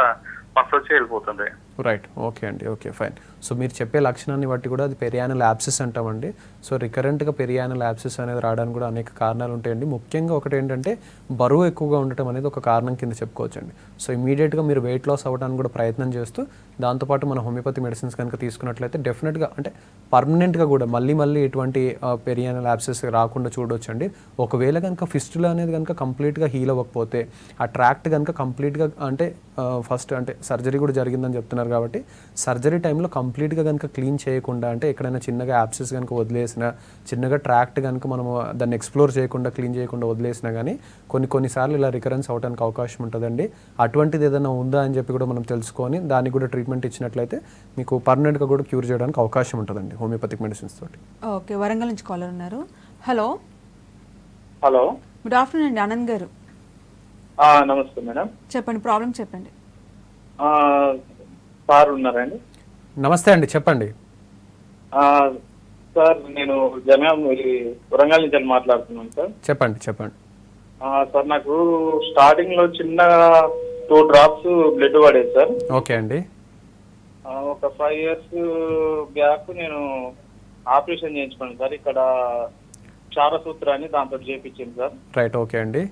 [SPEAKER 6] పస్ వచ్చి వెళ్ళిపోతుంది.
[SPEAKER 2] రైట్, ఓకే అండి, ఓకే ఫైన్. సో మీరు చెప్పే లక్షణాన్ని బట్టి కూడా అది పెరియానల్ యాబ్సెస్ అంటామండి. సో రికరెంట్గా పెరియానల్ యాబ్సెస్ అనేది రావడానికి కూడా అనేక కారణాలు ఉంటాయండి. ముఖ్యంగా ఒకటి ఏంటంటే బరువు ఎక్కువగా ఉండటం అనేది ఒక కారణం కింద చెప్పుకోవచ్చండి. సో ఇమీడియట్గా మీరు వెయిట్ లాస్ అవ్వడానికి కూడా ప్రయత్నం చేస్తూ దాంతోపాటు మన హోమియోపతి మెడిసిన్స్ కనుక తీసుకున్నట్లయితే డెఫినెట్గా అంటే పర్మనెంట్గా కూడా మళ్ళీ ఎటువంటి పెరియానల్ యాబ్సెస్ రాకుండా చూడొచ్చండి. ఒకవేళ కనుక ఫిస్టులా అనేది కనుక కంప్లీట్గా హీల్ అవ్వకపోతే ఆ ట్రాక్ట్ కనుక కంప్లీట్గా అంటే ఫస్ట్ అంటే సర్జరీ కూడా జరిగిందని చెప్తున్నారు కాబట్టి సర్జరీ టైంలో కంప్లీట్గా కనుక క్లీన్ చేయకుండా, అంటే ఎక్కడైనా చిన్నగా యాబ్సెస్ కనుక వదిలేసినా, చిన్నగా ట్రాక్ట్ కనుక మనము దాన్ని ఎక్స్ప్లోర్ చేయకుండా క్లీన్ చేయకుండా వదిలేసినా కానీ కొన్నిసార్లు ఇలా రికరెన్స్ అవడానికి అవకాశం ఉంటుందండి. అటువంటిది ఏదైనా ఉందా అని చెప్పి కూడా మనం తెలుసుకొని దానికి కూడా ట్రీట్మెంట్ ఇచ్చినట్లయితే మీకు పర్మనెంట్గా కూడా క్యూర్ చేయడానికి అవకాశం ఉంటుందండి హోమియోపతిక్ మెడిసిన్స్ తోటి.
[SPEAKER 1] ఓకే, వరంగల్ నుంచి కాలర్ ఉన్నారు. హలో.
[SPEAKER 5] హలో,
[SPEAKER 1] గుడ్ ఆఫ్టర్నూన్ అండి, ఆనంద్ గారు.
[SPEAKER 5] నమస్తే మేడం.
[SPEAKER 1] చెప్పండి, ప్రాబ్లం చెప్పండి.
[SPEAKER 5] సార్ ఉన్నారండి?
[SPEAKER 2] నమస్తే అండి, చెప్పండి.
[SPEAKER 5] సార్ నేను జమయం వరంగల్ నుంచి మాట్లాడుతున్నాను సార్.
[SPEAKER 2] చెప్పండి.
[SPEAKER 5] సార్ నాకు స్టార్టింగ్ లో చిన్న 2 drops బ్లడ్ పడేది సార్.
[SPEAKER 2] ఓకే అండి.
[SPEAKER 5] ఒక 5 years బ్యాక్ నేను ఆపరేషన్ చేయించుకున్నాను సార్. ఇక్కడ చారసూత్రాన్ని దాంతో చేయించింది సార్.
[SPEAKER 2] రైట్, ఓకే అండి.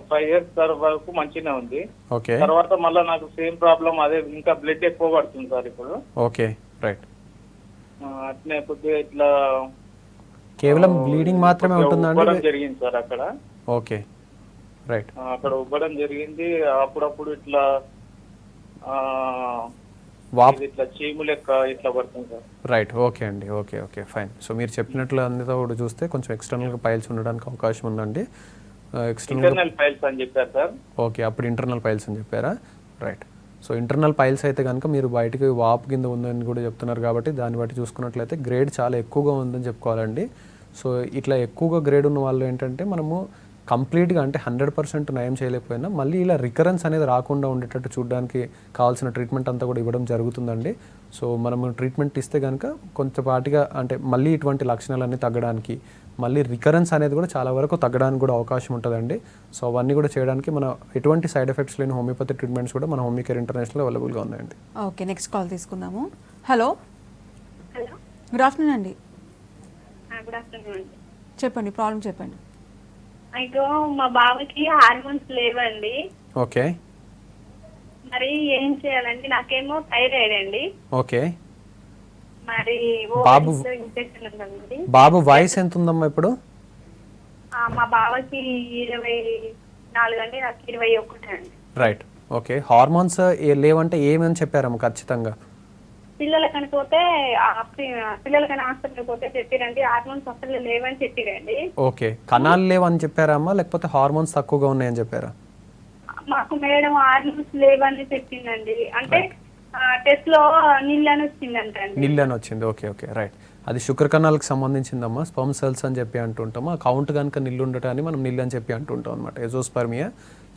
[SPEAKER 5] 5 years సార్ వరకు మంచిగానే ఉంది.
[SPEAKER 2] ఓకే.
[SPEAKER 5] తర్వాత మళ్ళీ నాకు సేమ్ ప్రాబ్లం, అదే ఇంకా బ్లడ్ ఎక్కువ పడుతుంది సార్ ఇప్పుడు.
[SPEAKER 2] Okay, right.
[SPEAKER 5] అట్నే కొద్దిగా ఇట్లా
[SPEAKER 2] కేవలం బ్లీడింగ్ మాత్రమే ఉంటుందండి?
[SPEAKER 5] ఉబ్బడం జరిగింది సార్ అక్కడ.
[SPEAKER 2] Okay, right.
[SPEAKER 5] అక్కడ ఉబ్బడం జరిగింది, అప్పుడప్పుడు ఇట్లా ఇట్లా చీము లెక్క ఇట్లా పడుతుంది సార్.
[SPEAKER 2] రైట్, ఓకే అండి, ఓకే ఫైన్. సో మీరు చెప్పినట్లు అన్నితో కూడా చూస్తే కొంచెం ఎక్స్టర్నల్గా పైల్స్ ఉండడానికి అవకాశం ఉందండి.
[SPEAKER 5] ఇంటర్నల్ పైల్స్ అని చెప్పారు సార్.
[SPEAKER 2] ఓకే, అప్పుడు ఇంటర్నల్ పైల్స్ అని చెప్పారా? రైట్. సో ఇంటర్నల్ పైల్స్ అయితే కనుక మీరు బయటికి వాపు కింద ఉందని కూడా చెప్తున్నారు కాబట్టి దాన్ని బట్టి చూసుకున్నట్లయితే గ్రేడ్ చాలా ఎక్కువగా ఉందని చెప్పుకోవాలండి. సో ఇట్లా ఎక్కువగా గ్రేడ్ ఉన్న వాళ్ళు ఏంటంటే మనము కంప్లీట్గా అంటే 100% నయం చేయలేకపోయినా మళ్ళీ ఇలా రికరెన్స్ అనేది రాకుండా ఉండేటట్టు చూడడానికి కావాల్సిన ట్రీట్మెంట్ అంతా కూడా ఇవ్వడం జరుగుతుందండి. సో మనము ట్రీట్మెంట్ ఇస్తే కనుక కొంతపాటిగా అంటే మళ్ళీ ఇటువంటి లక్షణాలన్నీ తగ్గడానికి, మళ్ళీ రికరెన్స్ అనేది కూడా చాలా వరకు తగ్గడానికి కూడా అవకాశం ఉంటుందండి. సో అవన్నీ కూడా చేయడానికి మన ఎటువంటి సైడ్ ఎఫెక్ట్స్ లేని హోమియోపతి ట్రీట్మెంట్స్ కూడా మన హోమియోకేర్ ఇంటర్నేషనల్ అవైలబుల్గా ఉన్నాయండి.
[SPEAKER 1] ఓకే, నెక్స్ట్ కాల్ తీసుకుందాము. హలో. గుడ్ ఆఫ్టర్నూన్ అండి.
[SPEAKER 4] Good afternoon.
[SPEAKER 1] చెప్పండి, ప్రాబ్లం చెప్పండి.
[SPEAKER 4] అయితే మా బావకి హార్మోన్స్ లేవండి.
[SPEAKER 2] ఓకే.
[SPEAKER 4] మరి ఏం చేయాలండి? నాకేమో థైరాయిడ్ అండి.
[SPEAKER 2] ఓకే.
[SPEAKER 4] మరి
[SPEAKER 2] బాబు బాబు వయసు ఎంత ఉందమ్మా ఇప్పుడు?
[SPEAKER 4] మా బావకి 24 అండి, నాకు 21 అండి.
[SPEAKER 2] Right, okay. హార్మోన్స్ లేవంటే ఏమని చెప్పారమ్మా ఖచ్చితంగా?
[SPEAKER 7] పిల్లలకని పోతే పిల్లలకని హాస్పిటల్కి పోతే చెప్పిరండి హార్మోన్స్ అసలు లేవని చెప్పిరండి.
[SPEAKER 2] ఓకే, కణాలు లేవని చెప్పారా అమ్మా, లేకపోతే హార్మోన్స్ తక్కువగా ఉన్నాయని చెప్పారా?
[SPEAKER 7] మాకు మేడం హార్మోన్స్ లేవని చెప్పిందండి. అంటే టెస్ట్ లో నీళ్ళని వచ్చిందంట అండి.
[SPEAKER 2] నీళ్ళని వచ్చింది. Okay okay right. అది శుక్ర కణాలకు సంబంధించిందమ్మా. స్పర్మ్ సెల్స్ అని చెప్పి అంటుంటాము. ఆ కౌంట్ కనుక నిల్లు ఉండటాన్ని మనం నిల్లు అని చెప్పి అంటుంటాం అనమాట, ఎజోస్పర్మియా.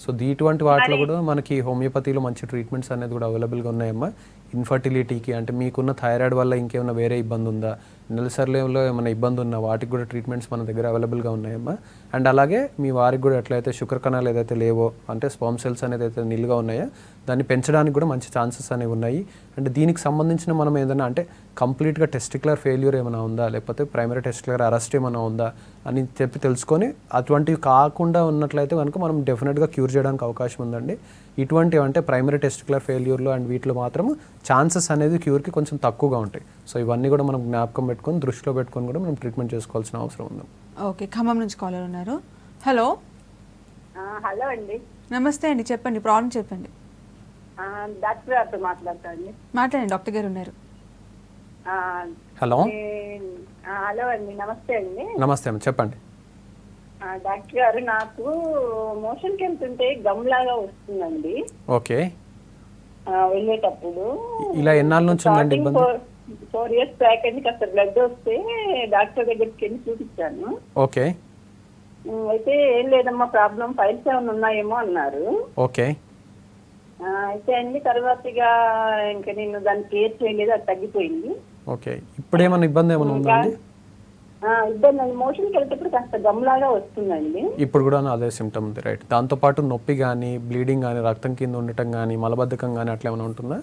[SPEAKER 2] సో ఇటువంటి వాటిలో కూడా మనకి హోమియోపతిలో మంచి ట్రీట్మెంట్స్ అనేది కూడా అవైలబుల్గా ఉన్నాయమ్మా. ఇన్ఫర్టిలిటీకి అంటే మీకున్న థైరాయిడ్ వల్ల ఇంకేమైనా వేరే ఇబ్బంది ఉందా, నెలసరిలో ఏమైనా ఇబ్బంది ఉన్నా వాటికి కూడా ట్రీట్మెంట్స్ మన దగ్గర అవైలబుల్గా ఉన్నాయమ్మా. అండ్ అలాగే మీ వారికి కూడా ఎట్లయితే శుక్ర కణాలు ఏదైతే లేవో అంటే స్పర్మ్ సెల్స్ అనేది అయితే నిల్లుగా ఉన్నాయో దాన్ని పెంచడానికి కూడా మంచి ఛాన్సెస్ అనేవి ఉన్నాయి. అంటే దీనికి సంబంధించిన మనం ఏదైనా అంటే కంప్లీట్గా టెస్టిక్యులర్ ఫెయిల్యూర్ ఏమైనా ఉందా, లేకపోతే ప్రైమరీ టెస్టిక్యులర్ అరెస్ట్ ఏమైనా ఉందా అని చెప్పి తెలుసుకొని అటువంటివి కాకుండా ఉన్నట్లయితే కనుక మనం డెఫినెట్గా క్యూర్ చేయడానికి అవకాశం ఉందండి. ఇటువంటివి అంటే ప్రైమరీ టెస్టిక్యులర్ ఫెయిల్యూర్లో అండ్ వీటిలో మాత్రం ఛాన్సెస్ అనేది క్యూర్కి కొంచెం తక్కువగా ఉంటాయి. సో ఇవన్నీ కూడా మనం జ్ఞాపకం పెట్టుకొని దృష్టిలో పెట్టుకొని కూడా మనం ట్రీట్మెంట్ చేసుకోవాల్సిన అవసరం ఉంది.
[SPEAKER 1] ఓకే, ఖమ్మం నుంచి కాలర్ ఉన్నారు. హలో.
[SPEAKER 8] హలో అండి.
[SPEAKER 1] నమస్తే అండి, చెప్పండి ప్రాబ్లం చెప్పండి.
[SPEAKER 8] డాక్టర్ గారితో మాట్లాడతాండి.
[SPEAKER 1] మాట్లాడండి, డాక్టర్ గారు ఉన్నారు.
[SPEAKER 2] హలో.
[SPEAKER 8] హలో అండి, నమస్తే అండి.
[SPEAKER 2] నమస్తే అమ్మ, చెప్పండి.
[SPEAKER 8] డాక్టర్ గారు, నాకు మోషన్కి వెళ్తుంటే గమ్ లాగా వస్తుందండి.
[SPEAKER 2] ఓకే.
[SPEAKER 8] వెళ్ళేటప్పుడు
[SPEAKER 2] ఇలా ఎన్నాళ్ళ నుంచి ఉందండి ఇబ్బంది?
[SPEAKER 8] 4 years బ్యాక్ అండి. కాస్త బ్లడ్ వస్తే డాక్టర్ దగ్గరికి వెళ్ళి చూపించాను.
[SPEAKER 2] ఓకే.
[SPEAKER 8] అయితే ఏం లేదమ్మా ప్రాబ్లం, ఫైల్స్ ఏమైనా ఉన్నాయేమో అన్నారు.
[SPEAKER 2] ఓకే.
[SPEAKER 8] అయితే అండి తర్వాత ఇంకా నేను దాన్ని కేర్ చేయలేదు, అది తగ్గిపోయింది.
[SPEAKER 2] ఓకే, ఇప్పుడు ఏమైనా ఇబ్బంది ఏమైనా ఉందండి?
[SPEAKER 8] ఇబ్బంది అండి, మోషన్కి వెళ్తేప్పుడు కాస్త గమ్ లాగా వస్తుందండి.
[SPEAKER 2] ఇప్పుడు కూడా అదే సిమ్టమ్ ఉంది, రైట్. దాంతోపాటు నొప్పి కానీ, బ్లీడింగ్ కానీ, రక్తం కింద ఉండటం కానీ, మలబద్ధకం కానీ అట్లా ఏమైనా ఉంటుందా?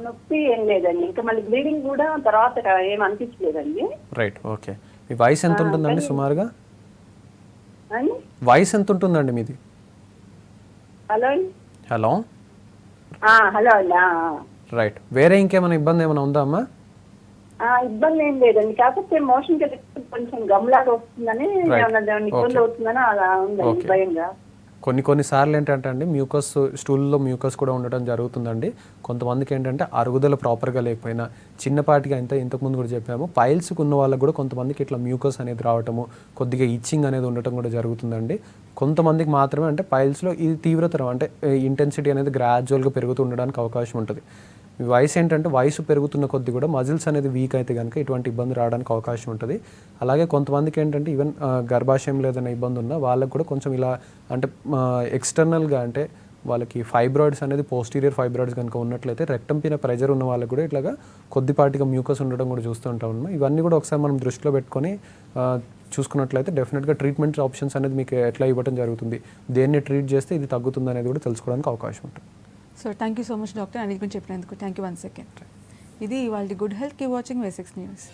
[SPEAKER 8] నొప్పి ఏం లేదండి, ఇంకా మళ్ళీ బ్లీడింగ్ కూడా తర్వాత ఏం అనిపించలేదండి.
[SPEAKER 2] రైట్. ఓకే. మీ వయసు ఎంత ఉంటుందండి సుమారుగా? వయసు ఎంత ఉంటుందండి మీది?
[SPEAKER 8] హలో.
[SPEAKER 2] హలో.
[SPEAKER 8] హలో అండి.
[SPEAKER 2] రైట్. వేరే ఇంకేమైనా ఇబ్బంది ఏమైనా ఉందా అమ్మా?
[SPEAKER 8] ఇబ్బంది ఏం లేదండి, కాకపోతే మోషన్ కి కొంచెం గమ్ లాగా వస్తుందని ఇబ్బంది అవుతుందని అలా ఉందండి భయంగా.
[SPEAKER 2] కొన్ని సార్లు ఏంటంటే అండి మ్యూకస్, స్టూల్లో మ్యూకస్ కూడా ఉండటం జరుగుతుందండి. కొంతమందికి ఏంటంటే అరుగుదల ప్రాపర్గా లేకపోయినా చిన్నపాటిగా ఇంతకుముందు కూడా చెప్పాము, పైల్స్కి ఉన్న వాళ్ళకి కూడా కొంతమందికి ఇట్లా మ్యూకస్ అనేది రావటము, కొద్దిగా ఇచ్చింగ్ అనేది ఉండటం కూడా జరుగుతుందండి. కొంతమందికి మాత్రమే అంటే పైల్స్లో ఇది తీవ్రతరం అంటే ఇంటెన్సిటీ అనేది గ్రాడ్యువల్గా పెరుగుతూ ఉండడానికి అవకాశం ఉంటుంది. మీ వయసు ఏంటంటే వయసు పెరుగుతున్న కొద్ది కూడా మజిల్స్ అనేది వీక్ అయితే కనుక ఇటువంటి ఇబ్బంది రావడానికి అవకాశం ఉంటుంది. అలాగే కొంతమందికి ఏంటంటే ఈవెన్ గర్భాశయంలో ఏదైనా ఇబ్బంది ఉన్నా వాళ్ళకి కూడా కొంచెం ఇలా అంటే ఎక్స్టర్నల్గా అంటే వాళ్ళకి ఫైబ్రాయిడ్స్ అనేది పోస్టీరియర్ ఫైబ్రాయిడ్స్ కనుక ఉన్నట్లయితే రెక్టం పైన ప్రెజర్ ఉన్న వాళ్ళకి కూడా ఇట్లాగా కొద్దిపాటిగా మ్యూకస్ ఉండడం కూడా చూస్తూ ఉంటాం అన్నమాట. ఇవన్నీ కూడా ఒకసారి మనం దృష్టిలో పెట్టుకొని చూసుకున్నట్లయితే డెఫినెట్గా ట్రీట్మెంట్ ఆప్షన్స్ అనేది మీకు ఎట్లా ఇవ్వడం జరుగుతుంది, దేన్ని ట్రీట్ చేస్తే ఇది తగ్గుతుంది అనేది కూడా తెలుసుకోవడానికి అవకాశం ఉంటుంది.
[SPEAKER 1] So thank you so much doctor, అన్నిటి గురించి చెప్పినందుకు థ్యాంక్ యూ వన్స్ అగైన్. ఇది ఇవాళ good health, keep watching V6 news.